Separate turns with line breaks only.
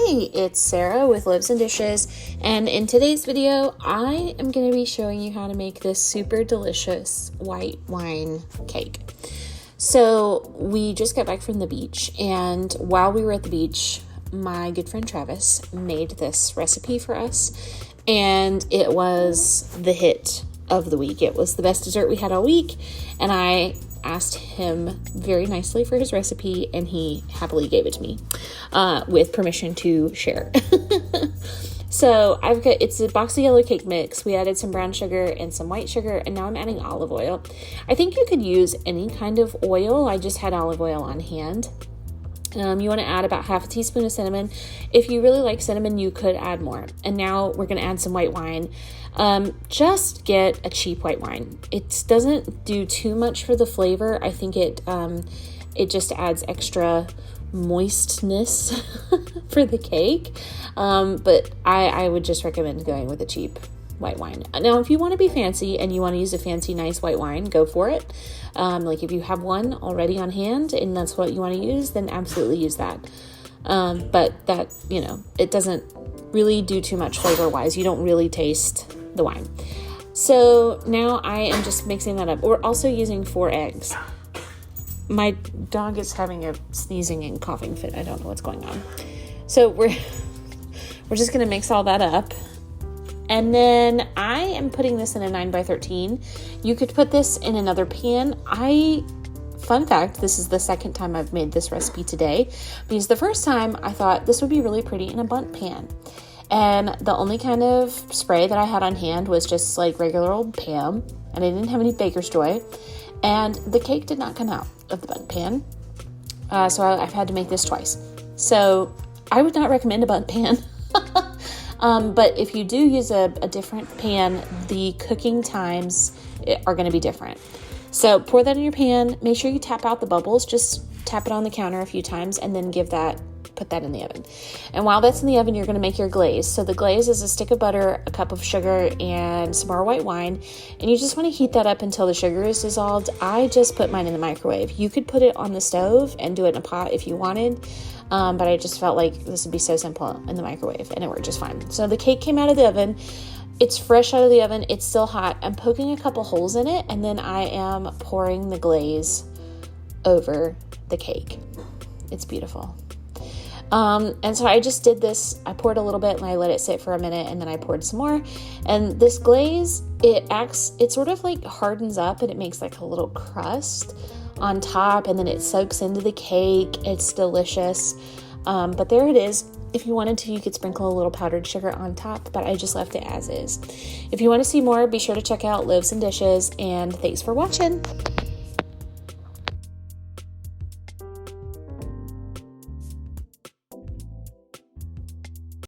Hi, it's Sarah with Loaves and Dishes, and in today's video, I am going to be showing you how to make this super delicious white wine cake. So we just got back from the beach, and while we were at the beach, my good friend Travis made this recipe for us, and it was the hit of the week. It was the best dessert we had all week, and I asked him very nicely for his recipe, and he happily gave it to me with permission to share. So it's a box of yellow cake mix. We added some brown sugar and some white sugar, and now I'm adding olive oil. I think you could use any kind of oil. I just had olive oil on hand. You want to add about half a teaspoon of cinnamon. If you really like cinnamon, you could add more. And now we're going to add some white wine. Just get a cheap white wine. It doesn't do too much for the flavor. I think it just adds extra moistness for the cake. But I would just recommend going with a cheap white wine. Now, if you want to be fancy and you want to use a fancy, nice white wine, go for it. Like if you have one already on hand and that's what you want to use, then absolutely use that. But that, it doesn't really do too much flavor wise. You don't really taste the wine. So now I am just mixing that up. We're also using 4 eggs. My dog is having a sneezing and coughing fit. I don't know what's going on. So we're just going to mix all that up. And then I am putting this in a 9x13. You could put this in another pan. Fun fact, this is the second time I've made this recipe today, because the first time I thought this would be really pretty in a bundt pan. And the only kind of spray that I had on hand was just like regular old Pam, and I didn't have any Baker's Joy. And the cake did not come out of the bundt pan. So I've had to make this twice. So I would not recommend a bundt pan. But if you do use a different pan, the cooking times are going to be different. So pour that in your pan. Make sure you tap out the bubbles. Just tap it on the counter a few times and then put that in the oven. And while that's in the oven, you're going to make your glaze. So the glaze is a stick of butter, a cup of sugar, and some more white wine. And you just want to heat that up until the sugar is dissolved. I just put mine in the microwave. You could put it on the stove and do it in a pot if you wanted. But I just felt like this would be so simple in the microwave, and it worked just fine. So the cake came out of the oven. It's fresh out of the oven. It's still hot. I'm poking a couple holes in it, and then I am pouring the glaze over the cake. It's beautiful. And so I just did this. I poured a little bit and I let it sit for a minute, and then I poured some more. And this glaze, it sort of like hardens up, and it makes like a little crust on top, and then it soaks into the cake. It's delicious. But there it is. If you wanted to, you could sprinkle a little powdered sugar on top, but I just left it as is. If you want to see more, be sure to check out Loaves and Dishes, and thanks for watching.